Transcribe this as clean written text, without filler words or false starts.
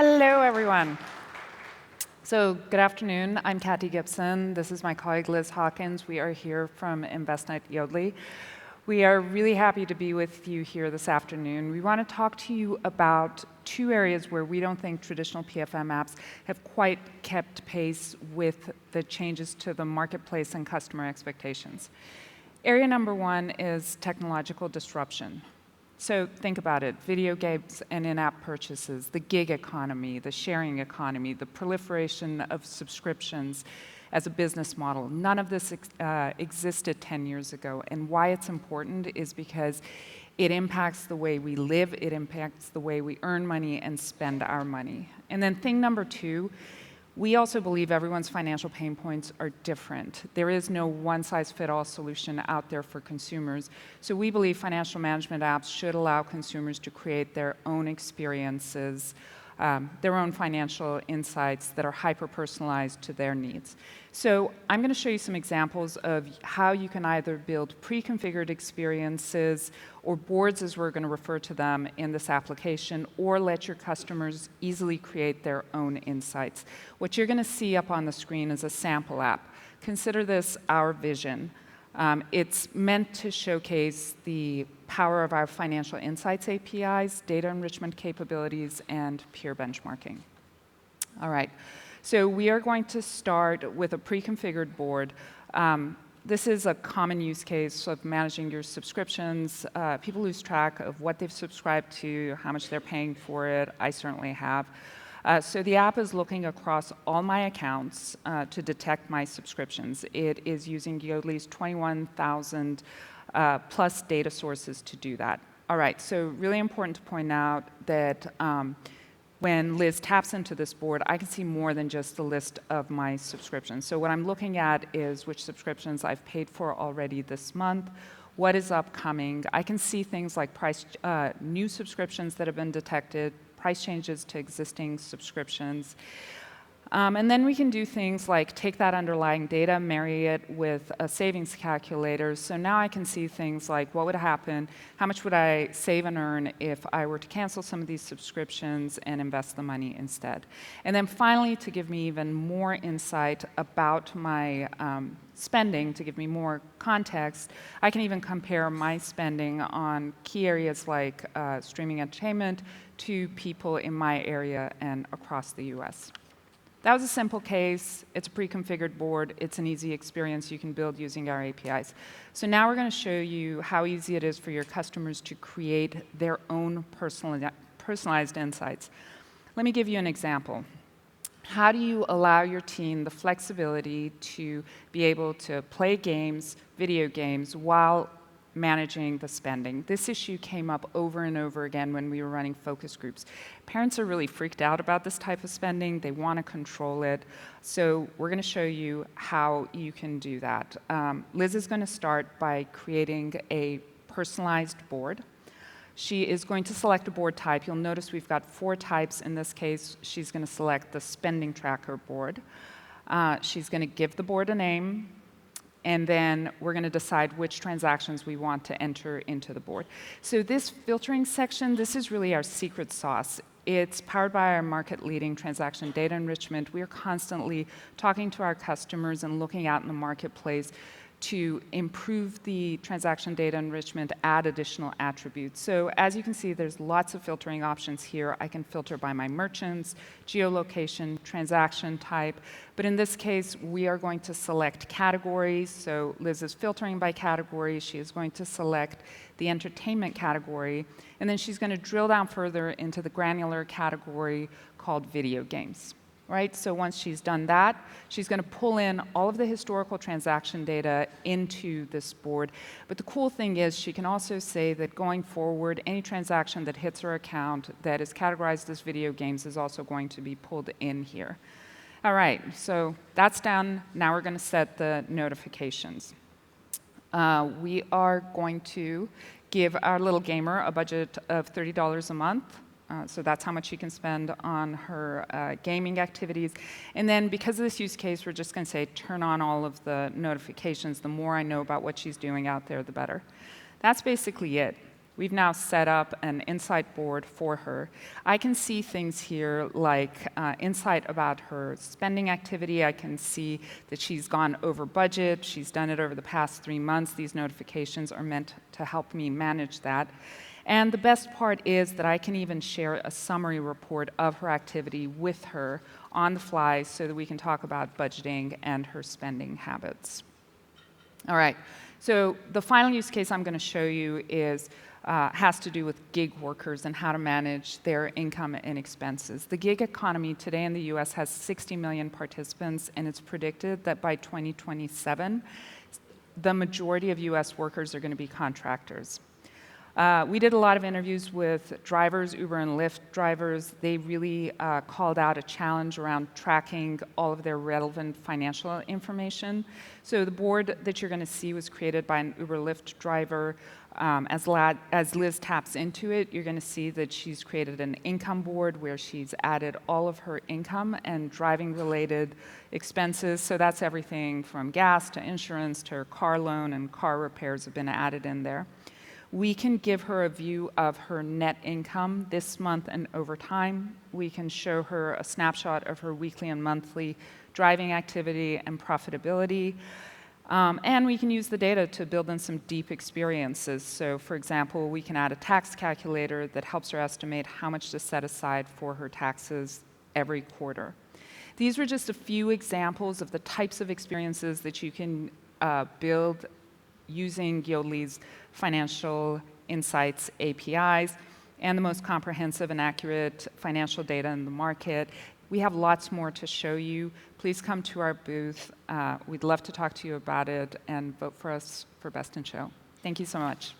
Hello, everyone. So good afternoon. I'm Kathy Gibson. This is my colleague, Liz Hawkins. We are here from Envestnet Yodlee. We are really happy to be with you here this afternoon. We want to talk to you about two areas where we don't think traditional PFM apps have quite kept pace with the changes to the marketplace and customer expectations. Area number one is technological disruption. So think about it, video games and in-app purchases, the gig economy, the sharing economy, the proliferation of subscriptions as a business model. None of this existed 10 years ago. And why it's important is because it impacts the way we live, it impacts the way we earn money and spend our money. And then thing number two, we also believe everyone's financial pain points are different. There is no one-size-fits-all solution out there for consumers. So we believe financial management apps should allow consumers to create their own experiences, their own financial insights that are hyper-personalized to their needs. So I'm going to show you some examples of how you can either build pre-configured experiences or boards, as we're going to refer to them in this application, or let your customers easily create their own insights. What you're going to see up on the screen is a sample app. Consider this our vision. It's meant to showcase the power of our financial insights APIs, data enrichment capabilities, and peer benchmarking. All right, so we are going to start with a pre-configured board. This is a common use case of managing your subscriptions. People lose track of what they've subscribed to, how much they're paying for it. I certainly have. So the app is looking across all my accounts to detect my subscriptions. It is using Yodlee's 21,000 plus data sources to do that. All right, so really important to point out that when Liz taps into this board, I can see more than just the list of my subscriptions. So what I'm looking at is which subscriptions I've paid for already this month, what is upcoming. I can see things like new subscriptions that have been detected, price changes to existing subscriptions. And then we can do things like take that underlying data, marry it with a savings calculator. So now I can see things like what would happen, how much would I save and earn if I were to cancel some of these subscriptions and invest the money instead. And then finally, to give me even more insight about my spending, to give me more context, I can even compare my spending on key areas like streaming entertainment to people in my area and across the US. That was a simple case. It's a pre-configured board. It's an easy experience you can build using our APIs. So now we're going to show you how easy it is for your customers to create their own personalized insights. Let me give you an example. How do you allow your team the flexibility to be able to play games, video games, while managing the spending? This issue came up over and over again when we were running focus groups. Parents are really freaked out about this type of spending. They want to control it. So we're going to show you how you can do that. Liz is going to start by creating a personalized board. She is going to select a board type. You'll notice we've got 4 types. In this case, she's going to select the spending tracker board. She's going to give the board a name. And then we're going to decide which transactions we want to enter into the board. So this filtering section, this is really our secret sauce. It's powered by our market-leading transaction data enrichment. We are constantly talking to our customers and looking out in the marketplace to improve the transaction data enrichment, add additional attributes. So as you can see, there's lots of filtering options here. I can filter by my merchants, geolocation, transaction type. But in this case, we are going to select categories. So Liz is filtering by category. She is going to select the entertainment category. And then she's going to drill down further into the granular category called video games. Right? So once she's done that, she's going to pull in all of the historical transaction data into this board. But the cool thing is she can also say that going forward, any transaction that hits her account that is categorized as video games is also going to be pulled in here. All right, so that's done. Now we're going to set the notifications. We are going to give our little gamer a budget of $30 a month. So that's how much she can spend on her gaming activities. And then because of this use case, we're just going to say turn on all of the notifications. The more I know about what she's doing out there, the better. That's basically it. we've now set up an insight board for her. I can see things here like insight about her spending activity. I can see that she's gone over budget. She's done it over the past 3 months. These notifications are meant to help me manage that. And the best part is that I can even share a summary report of her activity with her on the fly so that we can talk about budgeting and her spending habits. All right, so the final use case I'm going to show you has to do with gig workers and how to manage their income and expenses. The gig economy today in the US has 60 million participants, and it's predicted that by 2027, the majority of US workers are going to be contractors. We did a lot of interviews with drivers, Uber and Lyft drivers. They really called out a challenge around tracking all of their relevant financial information. So the board that you're going to see was created by an Uber Lyft driver. As Liz taps into it, you're going to see that she's created an income board where she's added all of her income and driving-related expenses. So that's everything from gas to insurance to her car loan, and car repairs have been added in there. We can give her a view of her net income this month and over time. We can show her a snapshot of her weekly and monthly driving activity and profitability. And we can use the data to build in some deep experiences. So, for example, we can add a tax calculator that helps her estimate how much to set aside for her taxes every quarter. These were just a few examples of the types of experiences that you can build using Yodlee's financial insights APIs and the most comprehensive and accurate financial data in the market. We have lots more to show you. Please come to our booth. We'd love to talk to you about it and vote for us for Best in Show. Thank you so much.